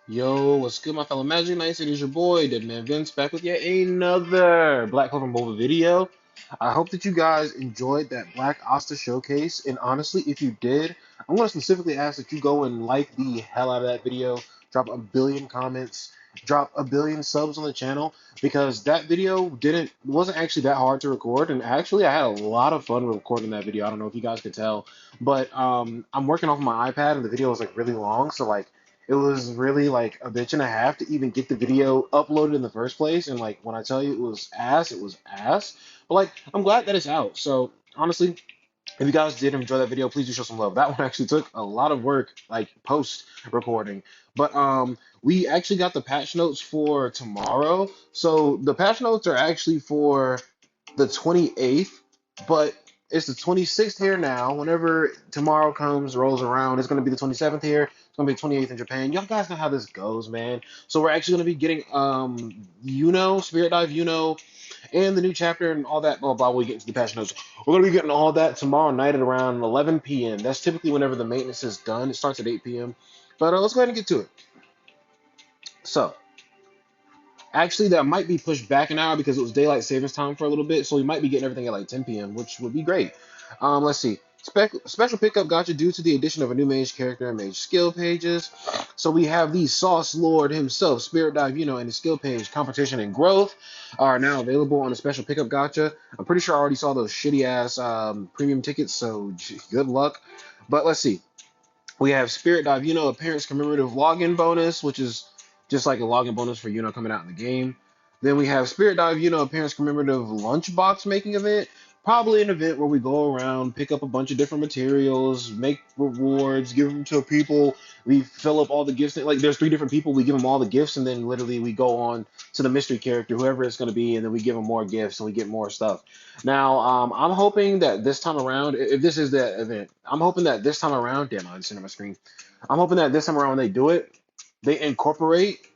Yo, what's good, my fellow Magic Knights? It is your boy, Deadman Vince, back with yet another Black Clover mobile video. I hope that you guys enjoyed that Black Asta showcase, and honestly, if you did, I'm going to specifically ask that you go and like the hell out of that video, drop a billion comments, drop a billion subs on the channel, because that video wasn't actually that hard to record, and actually, I had a lot of fun recording that video. I don't know if you guys could tell, but I'm working off my iPad, and the video was like really long, so like. It was really like a bitch and a half to even get the video uploaded in the first place. And like when I tell you it was ass. But like I'm glad that it's out. So honestly, if you guys did enjoy that video, please do show some love. That one actually took a lot of work, like post recording. But we actually got the patch notes for tomorrow. So the patch notes are actually for the 28th, but it's the 26th here now. Whenever tomorrow comes, rolls around, it's going to be the 27th here. It's going to be the 28th in Japan. Y'all guys know how this goes, man. So we're actually going to be getting Spirit Dive and the new chapter and all that, blah, blah, we get into the patch notes. We're going to be getting all that tomorrow night at around 11 p.m. That's typically whenever the maintenance is done. It starts at 8 p.m. But let's go ahead and get to it. So, actually, that might be pushed back an hour because it was daylight savings time for a little bit, so we might be getting everything at like 10 p.m., which would be great. Let's see. Special pickup gotcha due to the addition of a new mage character and mage skill pages. So we have the Sauce Lord himself, Spirit Dive, and his skill page, Competition and Growth, are now available on a special pickup gotcha. I'm pretty sure I already saw those shitty ass premium tickets, so good luck. But let's see. We have Spirit Dive, Appearance Commemorative Login Bonus, which is just like a login bonus for coming out in the game. Then we have Spirit Dive, Appearance Commemorative Lunchbox Making Event. Probably an event where we go around, pick up a bunch of different materials, make rewards, give them to people. We fill up all the gifts. Like there's three different people. We give them all the gifts, and then literally we go on to the mystery character, whoever it's going to be, and then we give them more gifts and we get more stuff. Now, I'm hoping that this time around, if this is the event, I'm hoping that this time around, damn, I just seen it on my screen. I'm hoping that this time around when they do it, they incorporate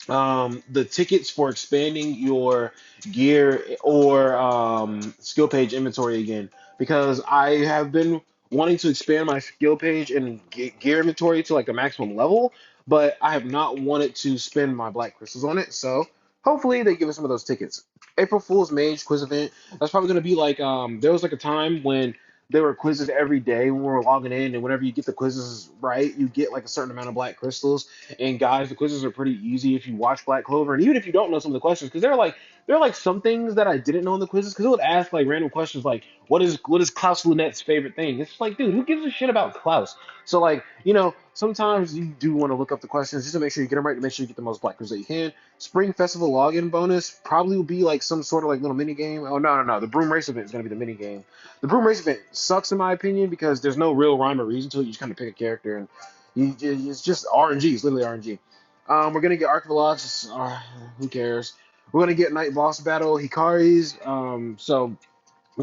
the tickets for expanding your gear or skill page inventory again, because I have been wanting to expand my skill page and gear inventory to like a maximum level, but I have not wanted to spend my black crystals on it. So hopefully they give us some of those tickets. April Fool's Mage quiz event. That's probably going to be like there was like a time when there were quizzes every day when we were logging in, and whenever you get the quizzes right, you get like a certain amount of black crystals. And guys, the quizzes are pretty easy if you watch Black Clover, and even if you don't know some of the questions, because there are like some things that I didn't know in the quizzes, because it would ask like random questions like what is Klaus Lunette's favorite thing? It's like, dude, who gives a shit about Klaus? So like, sometimes you do want to look up the questions just to make sure you get them right, to make sure you get the most black crystals that you can. Spring Festival login bonus probably will be like some sort of like little mini game. Oh no, the Broom Race event is gonna be the mini game. The Broom Race event sucks in my opinion because there's no real rhyme or reason to it. You just kind of pick a character and it's just RNG. It's literally RNG. We're gonna get Archivalox. Who cares? We're gonna get Night Boss Battle Hikari's. So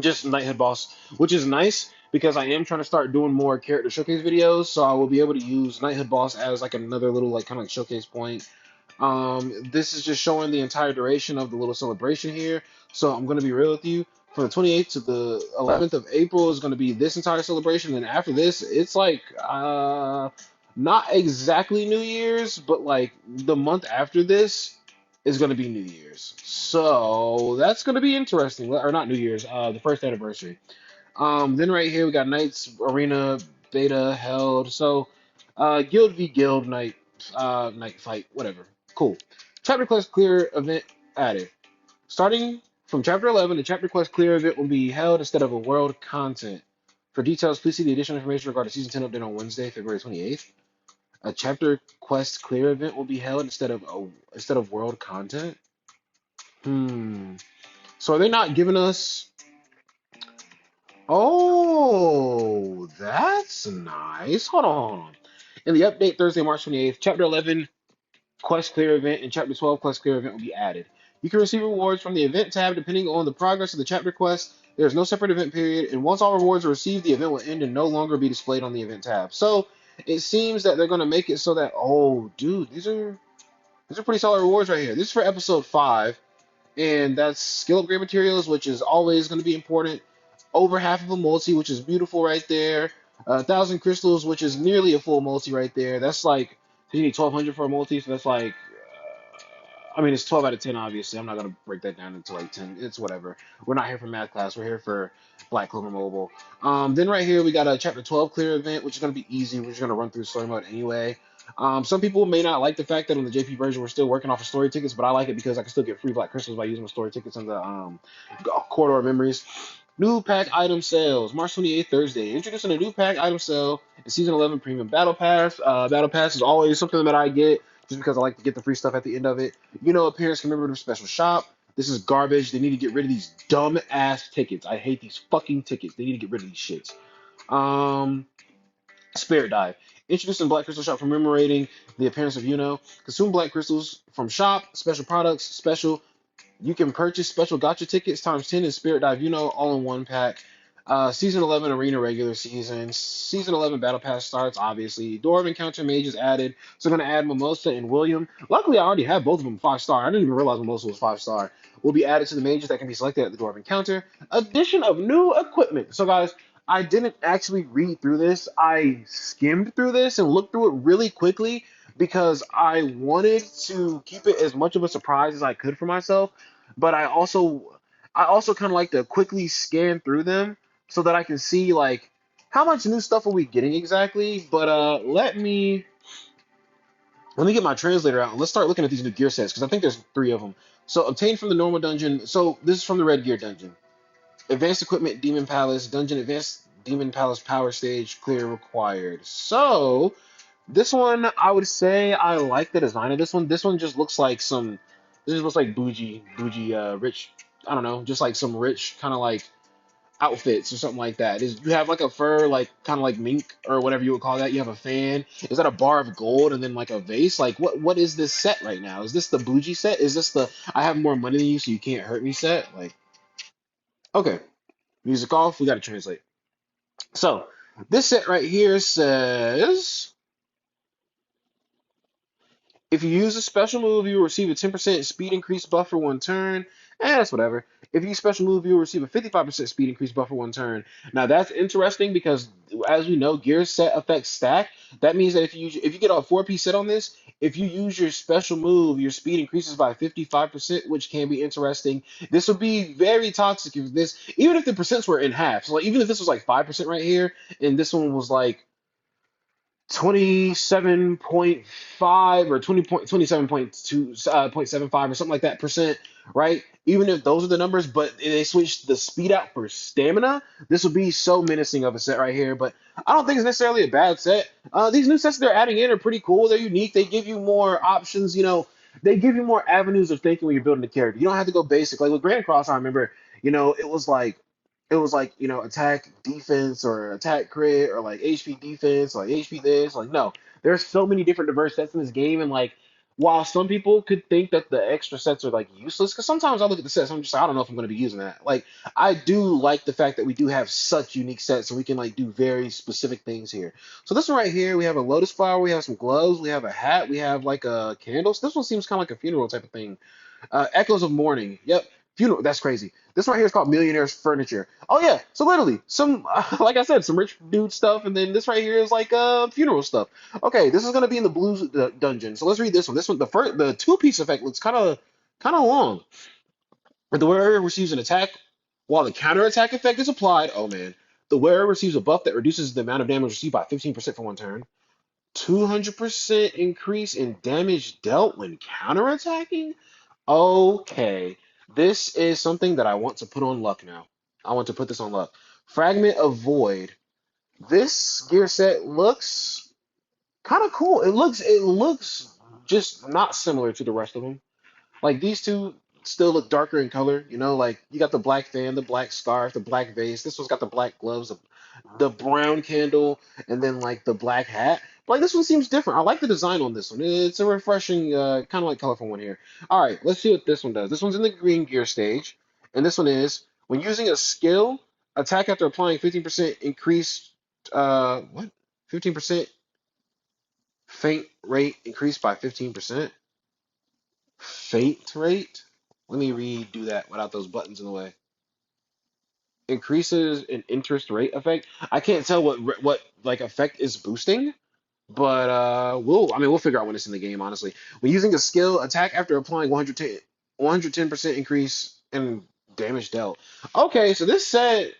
just Nighthead Boss, which is nice because I am trying to start doing more character showcase videos. So I will be able to use Nighthead Boss as like another little like kind of like showcase point. This is just showing the entire duration of the little celebration here. So I'm gonna be real with you. From the 28th to the 11th of April is going to be this entire celebration, and after this, it's like not exactly New Year's, but like the month after this is going to be New Year's. So that's going to be interesting. Or not New Year's, the first anniversary. Then right here we got Knights Arena beta held. So Guild v Guild night fight, whatever. Cool. Chapter quest clear event added. Starting from Chapter 11, the Chapter Quest Clear event will be held instead of a world content. For details, please see the additional information regarding Season 10 update on Wednesday, February 28th. A Chapter Quest Clear event will be held instead of world content. So are they not giving us? Oh, that's nice. Hold on. In the update Thursday, March 28th, Chapter 11 Quest Clear event and Chapter 12 Quest Clear event will be added. You can receive rewards from the event tab depending on the progress of the chapter quest. There is no separate event period, and once all rewards are received, the event will end and no longer be displayed on the event tab. So it seems that they're going to make it so that, oh, dude, these are pretty solid rewards right here. This is for episode 5, and that's skill upgrade materials, which is always going to be important. Over half of a multi, which is beautiful right there. 1,000 crystals, which is nearly a full multi right there. That's like You need 1200 for a multi, so that's like, I mean, it's 12 out of 10, obviously. I'm not going to break that down into like 10. It's whatever. We're not here for math class. We're here for Black Clover Mobile. Then right here, we got a Chapter 12 clear event, which is going to be easy. We're just going to run through story mode anyway. Some people may not like the fact that on the JP version, we're still working off of story tickets, but I like it because I can still get free Black Crystals by using my story tickets on the Corridor Memories. New pack item sales, March 28th, Thursday. Introducing a new pack item sale in Season 11 Premium Battle Pass. Battle Pass is always something that I get just because I like to get the free stuff at the end of it. Appearance commemorative special shop. This is garbage. They need to get rid of these dumb ass tickets. I hate these fucking tickets. They need to get rid of these shits. Um, Spirit Dive. Introducing Black Crystal Shop commemorating the appearance of Consume Black Crystals from shop. Special products. Special you can purchase special gotcha tickets times 10 in Spirit Dive, all in one pack. Season 11 Arena regular season. Season 11 Battle Pass starts, obviously. Dwarven Encounter Mages added. So I'm going to add Mimosa and William. Luckily, I already have both of them 5-star. I didn't even realize Mimosa was 5-star. Will be added to the mages that can be selected at the Dwarven Encounter. Addition of new equipment. So, guys, I didn't actually read through this. I skimmed through this and looked through it really quickly because I wanted to keep it as much of a surprise as I could for myself, but I also kind of like to quickly scan through them so that I can see like how much new stuff are we getting exactly. But let me get my translator out and let's start looking at these new gear sets because I think there's three of them. So obtained from the normal dungeon. So this is from the red gear dungeon. Advanced equipment Demon Palace dungeon. Advanced Demon Palace power stage clear required. So this one, I would say I like the design of this one. This one just looks like some. This just looks like bougie, rich. I don't know, just like some rich kind of like outfits or something like that. You have like a fur, like kind of like mink or whatever you would call that. You have a fan. Is that a bar of gold and then like a vase? Like what is this set right now? Is this the bougie set? Is this the I have more money than you, so you can't hurt me set? Like okay, music off. We got to translate. So this set right here says. If you use a special move, you will receive a 10% speed increase buff for one turn. That's whatever. If you use special move, you will receive a 55% speed increase buff for one turn. Now that's interesting because, as we know, gear set affects stack. That means that if you get a 4-piece set on this, if you use your special move, your speed increases by 55%, which can be interesting. This would be very toxic if this, even if the percents were in half. So like, even if this was like 5% right here, and this one was like 27.5 or 27.2 0.75 or something like that percent, right? Even if those are the numbers, but they switched the speed out for stamina, this would be so menacing of a set right here. But I don't think it's necessarily a bad set. These new sets they're adding in are pretty cool. They're unique. They give you more options. They give you more avenues of thinking when you're building a character. You don't have to go basic. Like with Grand Cross, I remember, it was like attack defense or attack crit or like HP defense, like HP this, like no. There's so many different diverse sets in this game, and like while some people could think that the extra sets are like useless, because sometimes I look at the sets, I'm just like, I don't know if I'm going to be using that. Like I do like the fact that we do have such unique sets, so we can like do very specific things here. So this one right here, we have a lotus flower, we have some gloves, we have a hat, we have like a candle. So this one seems kind of like a funeral type of thing. Echoes of Mourning. Yep. Funeral. That's crazy. This right here is called Millionaire's Furniture. Oh yeah. So literally, some like I said, some rich dude stuff, and then this right here is like funeral stuff. Okay, this is gonna be in the blues dungeon. So let's read this one. This one, the 2-piece effect looks kind of long. The wearer receives an attack while the counter attack effect is applied. Oh man. The wearer receives a buff that reduces the amount of damage received by 15% for one turn. 200% increase in damage dealt when counterattacking? Okay, this is something that I want to put on luck now. I want to put this on luck. Fragment of Void. This gear set looks kind of cool. It looks just not similar to the rest of them. Like these two still look darker in color, like you got the black fan, the black scarf, the black vase. This one's got the black gloves, the brown candle, and then like the black hat. But like this one seems different. I like the design on this one. It's a refreshing, kind of like colorful one here. All right, let's see what this one does. This one's in the green gear stage, and this one is when using a skill, attack after applying 15% increased. What? 15% faint rate increased by 15%. Faint rate? Let me redo that without those buttons in the way. Increases an interest rate effect. I can't tell what like effect is boosting. But we'll figure out when it's in the game, honestly. When using a skill, attack after applying 110% increase in damage dealt. Okay, so this set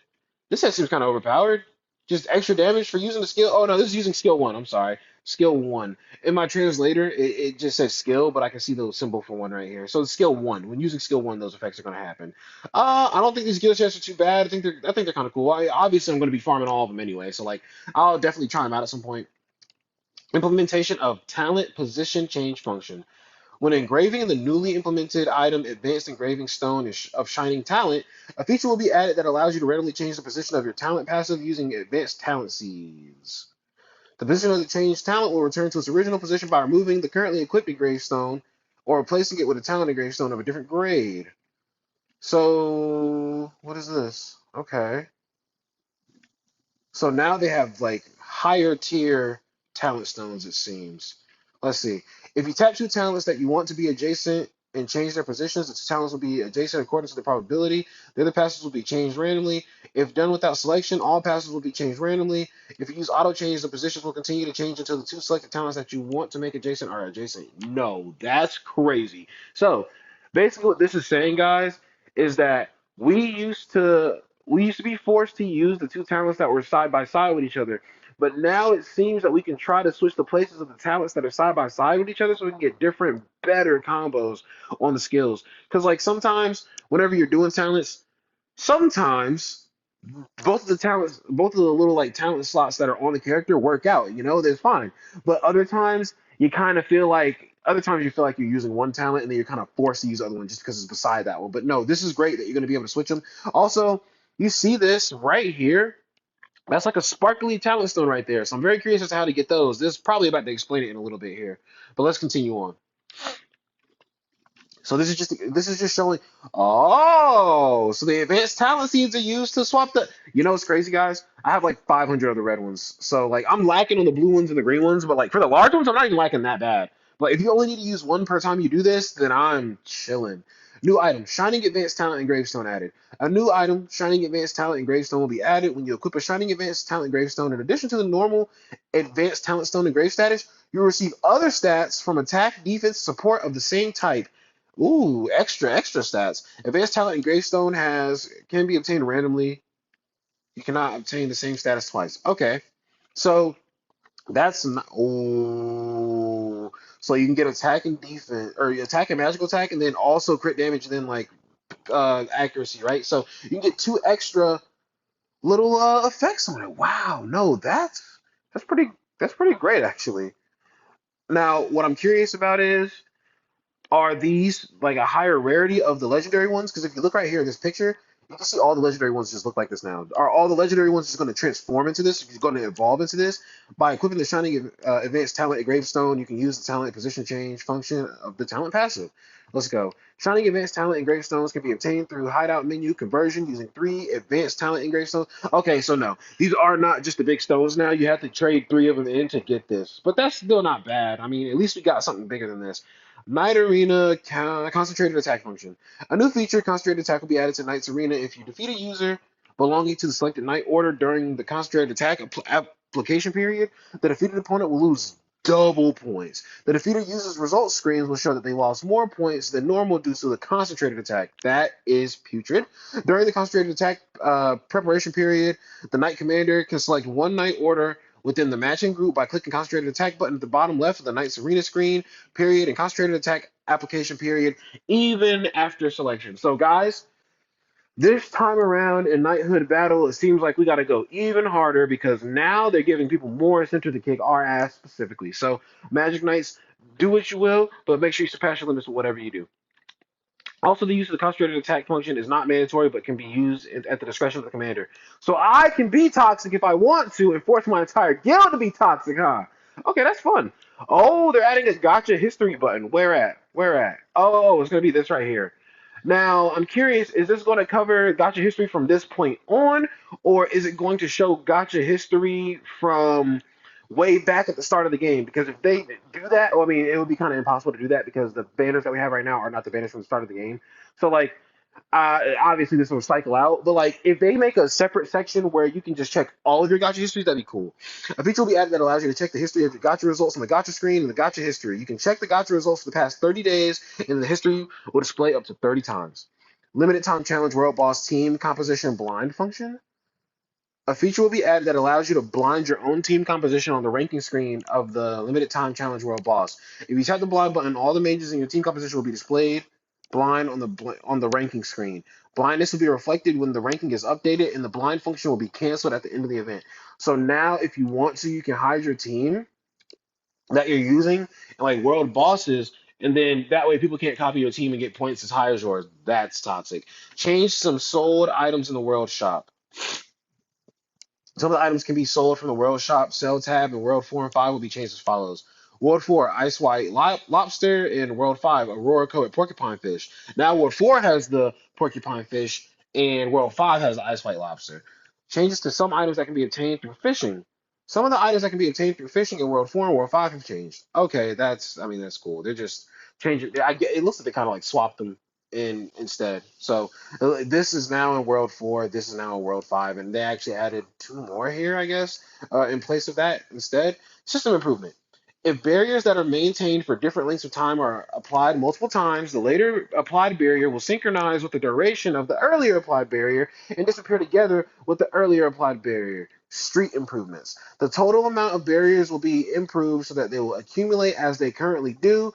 seems kind of overpowered. Just extra damage for using the skill. Oh no, this is using skill one. I'm sorry, skill one. In my translator, it just says skill, but I can see the symbol for one right here. So it's skill one. When using skill one, those effects are going to happen. I don't think these skill sets are too bad. I think they're kind of cool. Obviously, I'm going to be farming all of them anyway, so like I'll definitely try them out at some point. Implementation of talent position change function. When engraving the newly implemented item Advanced Engraving Stone of Shining Talent, a feature will be added that allows you to randomly change the position of your talent passive using Advanced Talent Seeds. The position of the changed talent will return to its original position by removing the currently equipped engraved stone or replacing it with a talent engraved stone of a different grade. So, what is this? Okay. So now they have like higher tier talent stones, it seems. Let's see. If you tap two talents that you want to be adjacent and change their positions, the two talents will be adjacent according to the probability. The other passes will be changed randomly. If done without selection, all passes will be changed randomly. If you use auto change, the positions will continue to change until the two selected talents that you want to make adjacent are adjacent. No, that's crazy. So basically what this is saying, guys, is that we used to be forced to use the two talents that were side by side with each other. But now it seems that we can try to switch the places of the talents that are side by side with each other so we can get different, better combos on the skills. Because, like, sometimes whenever you're doing talents, sometimes both of the little, like, talent slots that are on the character work out, they're fine. But other times you feel like you're using one talent and then you're kind of forced to use the other one just because it's beside that one. But no, this is great that you're going to be able to switch them. Also, you see this right here? That's like a sparkly talent stone right there. So I'm very curious as to how to get those. This is probably about to explain it in a little bit here. But let's continue on. So this is just showing. Oh, so the advanced talent seeds are used to swap the. What's crazy, guys? I have like 500 of the red ones. So like I'm lacking on the blue ones and the green ones, but like for the large ones, I'm not even lacking that bad. But if you only need to use one per time you do this, then I'm chilling. New item: Shining Advanced Talent and Gravestone added. A new item, Shining Advanced Talent and Gravestone, will be added when you equip a Shining Advanced Talent and Gravestone. In addition to the normal Advanced Talent Stone and Grave status, you will receive other stats from attack, defense, support of the same type. Ooh, extra stats. Advanced talent in Gravestone has can be obtained randomly. You cannot obtain the same status twice. Okay, so that's not. Oh, so you can get attack and defense, or attack and magical attack, and then also crit damage, and then like accuracy, right? So you can get two extra little effects on it. Wow, no, that's pretty that's pretty great actually. Now, what I'm curious about is, are these like a higher rarity of the legendary ones? Because if you look right here in this picture, you can see all the legendary ones just look like this now. Are all the legendary ones just going to transform into this? You're going to evolve into this by equipping the Shining Advanced Talent at Gravestone. You can use the talent position change function of the talent passive. Let's go. Shining Advanced Talent and Gravestones can be obtained through hideout menu conversion using 3 Advanced Talent and Gravestones. Okay, so no, these are not just the big stones now. You have to trade 3 of them in to get this, but that's still not bad. I mean, at least we got something bigger than this. Night Arena Concentrated Attack function. A new feature, Concentrated Attack, will be added to Knight's Arena if you defeat a user belonging to the selected Knight order during the Concentrated Attack application period. The defeated opponent will lose double points. The defeated user's results screens will show that they lost more points than normal due to the Concentrated Attack. That is putrid. During the Concentrated Attack preparation period, the Knight Commander can select one Knight order within the matching group by clicking Concentrated Attack button at the bottom left of the Knight's Arena screen, period, and Concentrated Attack application period, even after selection. So, guys, this time around in Knighthood Battle, it seems like we got to go even harder because now they're giving people more incentive to kick our ass specifically. So, Magic Knights, do what you will, but make sure you surpass your limits with whatever you do. Also, the use of the concentrated attack function is not mandatory, but can be used at the discretion of the commander. So I can be toxic if I want to and force my entire guild to be toxic, huh? Okay, that's fun. Oh, they're adding a gotcha history button. Where at? Where at? Oh, it's going to be this right here. Now, I'm curious, is this going to cover gotcha history from this point on, or is it going to show gotcha history from way back at the start of the game? Because if they do that, well, I mean, it would be kind of impossible to do that because the banners that we have right now are not the banners from the start of the game. So, like, Obviously, this will cycle out, but like if they make a separate section where you can just check all of your gotcha histories, that'd be cool. A feature will be added that allows you to check the history of your gotcha results on the gotcha screen and the gotcha history. You can check the gotcha results for the past 30 days, and the history will display up to 30 times. Limited time challenge world boss team composition blind function. A feature will be added that allows you to blind your own team composition on the ranking screen of the limited time challenge world boss. If you tap the blind button, all the mages in your team composition will be displayed blind on the ranking screen. Blindness will be reflected when the ranking is updated, and the blind function will be canceled at the end of the event. So now, if you want to, you can hide your team that you're using and like world bosses, and then that way people can't copy your team and get points as high as yours. That's toxic. Change some sold items in the world shop. Some of the items can be sold from the World Shop sell tab, and World 4 and 5 will be changed as follows. World 4, Ice White Lobster, and World 5, Aurora Coated Porcupine Fish. Now, World 4 has the Porcupine Fish, and World 5 has the Ice White Lobster. Changes to some items that can be obtained through fishing. Some of the items that can be obtained through fishing in World 4 and World 5 have changed. Okay, I mean, that's cool. They're just changing. It looks like they kind of like swapped them in instead. So this is now in World 4. This is now in World 5, and they actually added two more here, I guess, in place of that instead. System improvement. If barriers that are maintained for different lengths of time are applied multiple times, the later applied barrier will synchronize with the duration of the earlier applied barrier and disappear together with the earlier applied barrier. Street improvements. The total amount of barriers will be improved so that they will accumulate as they currently do,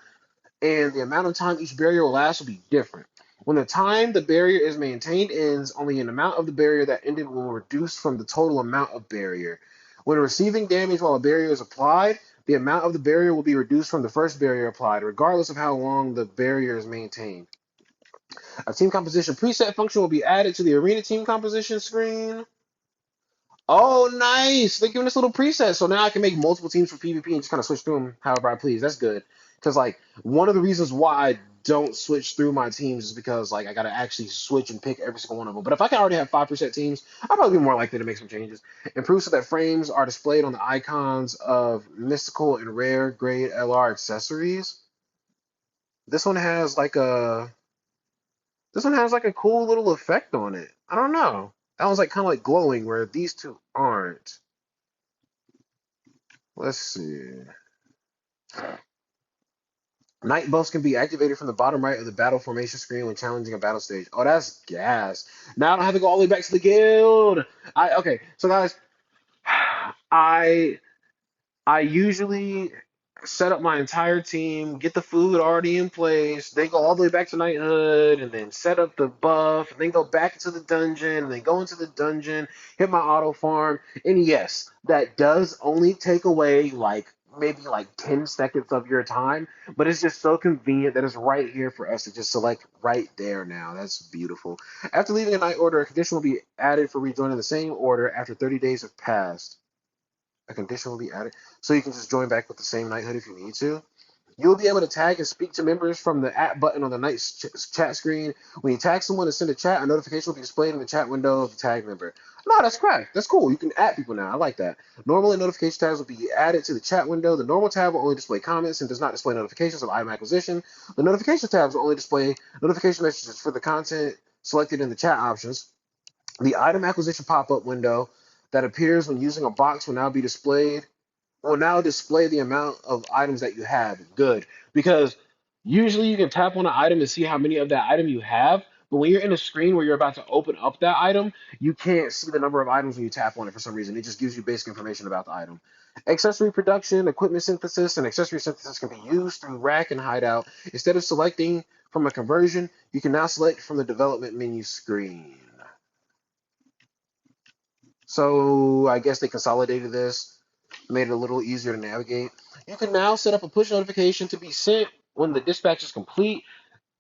and the amount of time each barrier will last will be different. When the time the barrier is maintained ends, only an amount of the barrier that ended will reduce from the total amount of barrier. When receiving damage while a barrier is applied, the amount of the barrier will be reduced from the first barrier applied, regardless of how long the barrier is maintained. A team composition preset function will be added to the arena team composition screen. Oh, nice! They're giving us little presets, so now I can make multiple teams for PvP and just kind of switch through them however I please. That's good, because like one of the reasons why I don't switch through my teams is because like I gotta actually switch and pick every single one of them. But if I can already have 5% teams, I'll probably be more likely to make some changes. Improve so that frames are displayed on the icons of mystical and rare grade LR accessories. This one has like a this one has like a cool little effect on it. I don't know. That one's like kind of like glowing, where these two aren't. Let's see. Night buffs can be activated from the bottom right of the battle formation screen when challenging a battle stage. Oh, that's gas. Now I don't have to go all the way back to the guild. Okay, so guys, I I usually set up my entire team, get the food already in place, then go all the way back to knighthood, and then set up the buff, and then go back into the dungeon, and then go into the dungeon, hit my auto farm. And yes, that does only take away like maybe like 10 seconds of your time, but it's just so convenient that it's right here for us to just select right there now. That's beautiful. After leaving a night order, a condition will be added for rejoining the same order after 30 days have passed. A condition will be added, so you can just join back with the same knighthood if you need to. You'll be able to tag and speak to members from the at button on the Knight's chat screen. When you tag someone and send a chat, a notification will be displayed in the chat window of the tag member. No, that's correct. That's cool. You can add people now. I like that. Normally, notification tabs will be added to the chat window. The normal tab will only display comments and does not display notifications of item acquisition. The notification tabs will only display notification messages for the content selected in the chat options. The item acquisition pop-up window that appears when using a box will now display the amount of items that you have. Good. Because usually you can tap on an item and see how many of that item you have. But when you're in a screen where you're about to open up that item, you can't see the number of items when you tap on it for some reason. It just gives you basic information about the item. Accessory production, equipment synthesis, and accessory synthesis can be used through rack and hideout. Instead of selecting from a conversion, you can now select from the development menu screen. So I guess they consolidated this, made it a little easier to navigate. You can now set up a push notification to be sent when the dispatch is complete.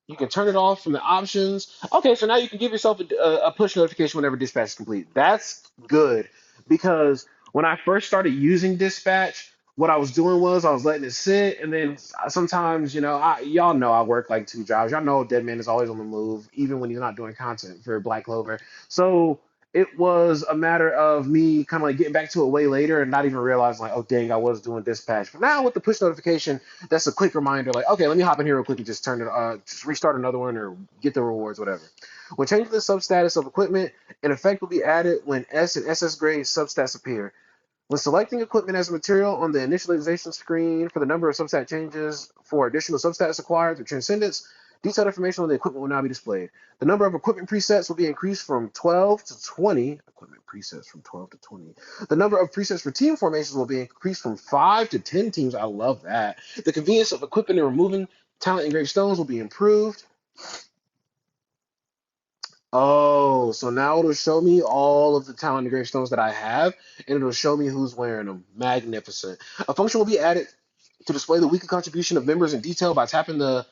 You can turn it off from the options. Okay, so now you can give yourself a push notification whenever dispatch is complete. That's good, because when I first started using dispatch, what I was doing was I was letting it sit, and then sometimes, y'all know I work like two jobs. Y'all know Deadman is always on the move, even when he's not doing content for Black Clover. So it was a matter of me kind of like getting back to it way later and not even realizing like, oh dang, I was doing dispatch. But now with the push notification, that's a quick reminder. Like, okay, let me hop in here real quick and just just restart another one or get the rewards, whatever. When changing the substatus of equipment, an effect will be added when S and SS grade substats appear. When selecting equipment as a material on the initialization screen for the number of substat changes for additional substats acquired through Transcendence, detailed information on the equipment will now be displayed. The number of equipment presets will be increased from 12 to 20. Equipment presets from 12 to 20. The number of presets for team formations will be increased from 5 to 10 teams. I love that. The convenience of equipping and removing talent engraved stones will be improved. Oh, so now it'll show me all of the talent engraved stones that I have, and it'll show me who's wearing them. Magnificent. A function will be added to display the weekly contribution of members in detail by tapping the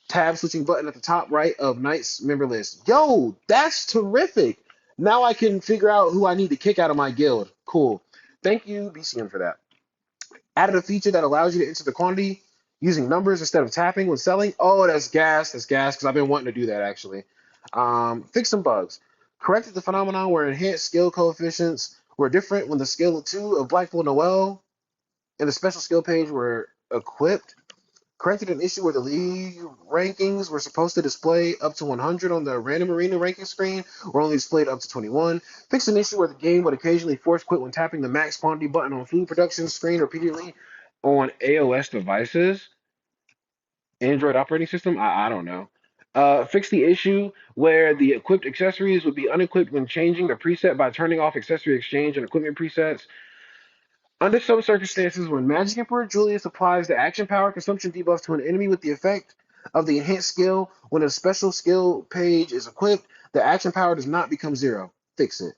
tab switching button at the top right of Knight's member list. Yo, that's terrific. Now I can figure out who I need to kick out of my guild. Cool. Thank you, BCN, for that. Added a feature that allows you to enter the quantity using numbers instead of tapping when selling. Oh, that's gas. That's gas because I've been wanting to do that actually. Fix some bugs. Corrected the phenomenon where enhanced skill coefficients were different when the skill 2 of Blackpool Noel and the special skill page were equipped. Corrected an issue where the league rankings were supposed to display up to 100 on the random arena ranking screen, were only displayed up to 21. Fixed an issue where the game would occasionally force quit when tapping the max quantity button on food production screen repeatedly on AOS devices. Android operating system? I don't know. Fix the issue where the equipped accessories would be unequipped when changing the preset by turning off accessory exchange and equipment presets. Under some circumstances, when Magic Emperor Julius applies the action power consumption debuff to an enemy with the effect of the enhanced skill, when a special skill page is equipped, the action power does not become zero. Fix it.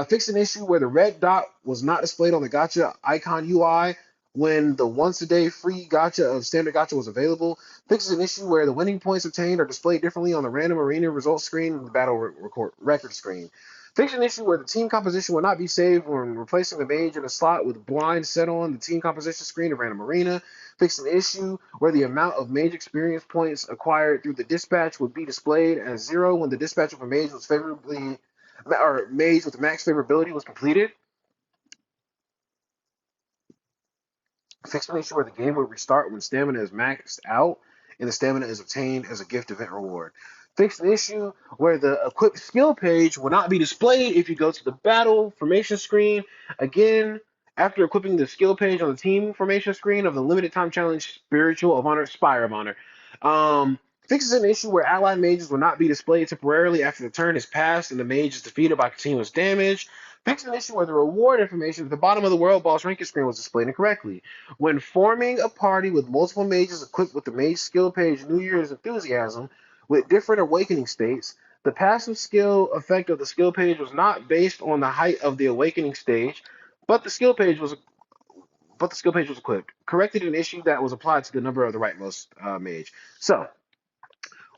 Fix an issue where the red dot was not displayed on the gotcha icon UI when the once a day free gotcha of standard gotcha was available. Fixes an issue where the winning points obtained are displayed differently on the random arena results screen and the battle record screen. Fix an issue where the team composition will not be saved when replacing the mage in a slot with blind set on the team composition screen of random arena. Fix an issue where the amount of mage experience points acquired through the dispatch would be displayed as zero when the dispatch of a mage was favorably or mage with max favorability was completed. Fix an issue where the game will restart when stamina is maxed out and the stamina is obtained as a gift event reward. Fix an issue where the equipped skill page will not be displayed if you go to the battle formation screen. Again, after equipping the skill page on the team formation screen of the limited time challenge Spiritual of Honor, Spire of Honor. Fixes an issue where allied mages will not be displayed temporarily after the turn is passed and the mage is defeated by continuous damage. Fixes an issue where the reward information at the bottom of the world boss ranking screen was displayed incorrectly. When forming a party with multiple mages equipped with the mage skill page New Year's Enthusiasm with different awakening states, the passive skill effect of the skill page was not based on the height of the awakening stage, but the skill page was equipped. Corrected an issue that was applied to the number of the rightmost mage. So,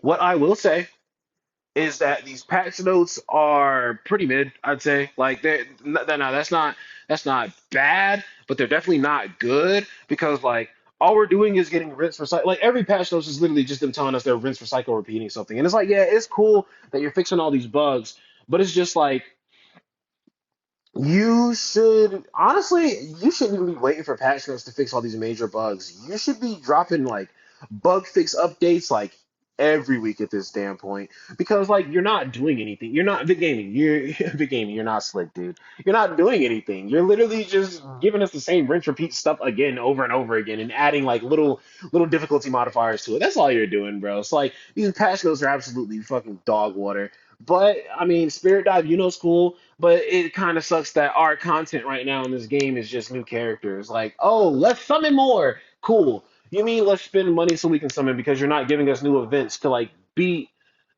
what I will say is that these patch notes are pretty mid. I'd say like they no, that's not bad, but they're definitely not good because like all we're doing is getting rinse recycle. Like every patch notes is literally just them telling us they're rinse recycle repeating something, and it's like yeah, it's cool that you're fixing all these bugs, but it's just like you should honestly, you shouldn't even be waiting for patch notes to fix all these major bugs. You should be dropping like bug fix updates like every week at this damn point because like you're not doing anything. You're not big gaming. You're big gaming. You're not slick, dude. You're not doing anything. You're literally just giving us the same rinse repeat stuff again over and over again and adding like little difficulty modifiers to it. That's all you're doing, bro. It's like these patch notes are absolutely fucking dog water. But I mean, Spirit Dive, you know, it's cool. But it kind of sucks that our content right now in this game is just new characters. Like, oh, let's summon more. Cool. You mean let's spend money so we can summon because you're not giving us new events to like beat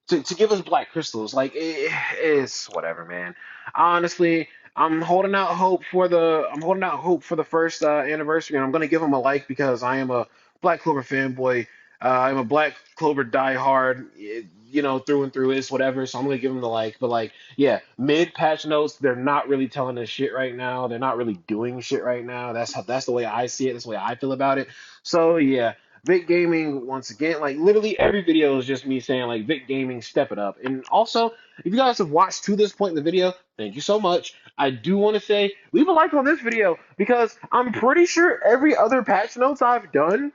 to give us black crystals. Like it's whatever, man. Honestly, I'm holding out hope for the first anniversary, and I'm gonna give them a like because I am a Black Clover fanboy. I'm a Black Clover diehard, you know, through and through. It's whatever, so I'm gonna give them the like. But like, yeah, mid patch notes, they're not really telling us shit right now. They're not really doing shit right now. That's the way I see it. That's the way I feel about it. So yeah. Vic Gaming once again, like literally every video is just me saying like Vic Gaming, step it up. And also, if you guys have watched to this point in the video, thank you so much. I do want to say leave a like on this video because I'm pretty sure every other patch notes I've done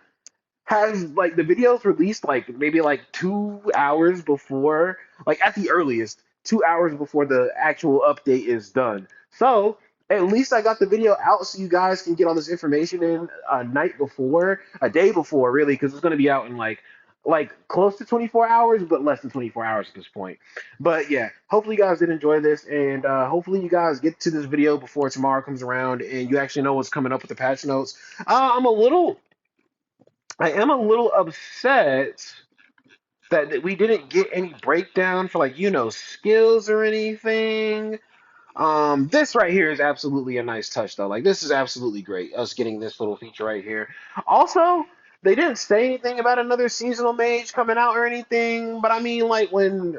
has like the videos released like maybe like 2 hours before, like at the earliest, 2 hours before the actual update is done. So at least I got the video out so you guys can get all this information in a night before, a day before, really, because it's gonna be out in like close to 24 hours, but less than 24 hours at this point. But yeah, hopefully you guys did enjoy this, and hopefully you guys get to this video before tomorrow comes around and you actually know what's coming up with the patch notes. I'm a little I am a little upset that we didn't get any breakdown for like, skills or anything. This right here is absolutely a nice touch though. Like this is absolutely great. Us getting this little feature right here. Also, they didn't say anything about another seasonal mage coming out or anything, but I mean like when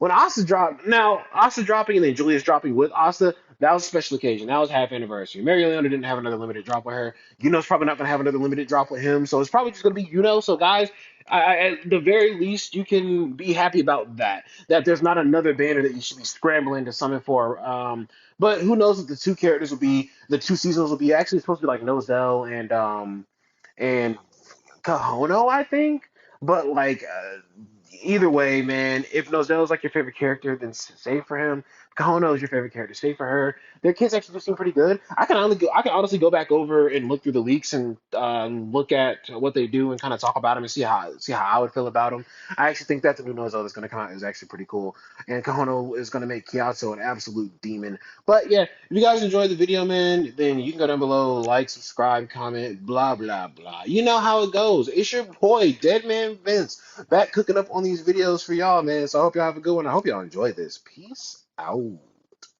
Asta dropped, now Asta dropping and then Julius dropping with Asta, that was a special occasion. That was half anniversary. Mary Leona didn't have another limited drop with her. Yuno's probably not gonna have another limited drop with him, so it's probably just gonna be Yuno. So guys, at the very least, you can be happy about that. That there's not another banner that you should be scrambling to summon for. But who knows what the two characters will be? The two seasons will be actually supposed to be like Nozel and Kahono, I think. But like either way, man, if Nozelle's like your favorite character, then save for him. Kahono is your favorite character, save for her. Their kids actually do seem pretty good. I can honestly go back over and look through the leaks and look at what they do and kind of talk about them and see how I would feel about them. I actually think that the new Nozel that's going to come out is actually pretty cool, and Kahono is going to make Kyato an absolute demon. But yeah, if you guys enjoyed the video, man, then you can go down below, like, subscribe, comment, blah blah blah. You know how it goes. It's your boy, Deadman Vince, back cooking up on these videos for y'all, man. So I hope y'all have a good one. I hope y'all enjoy this. Peace out.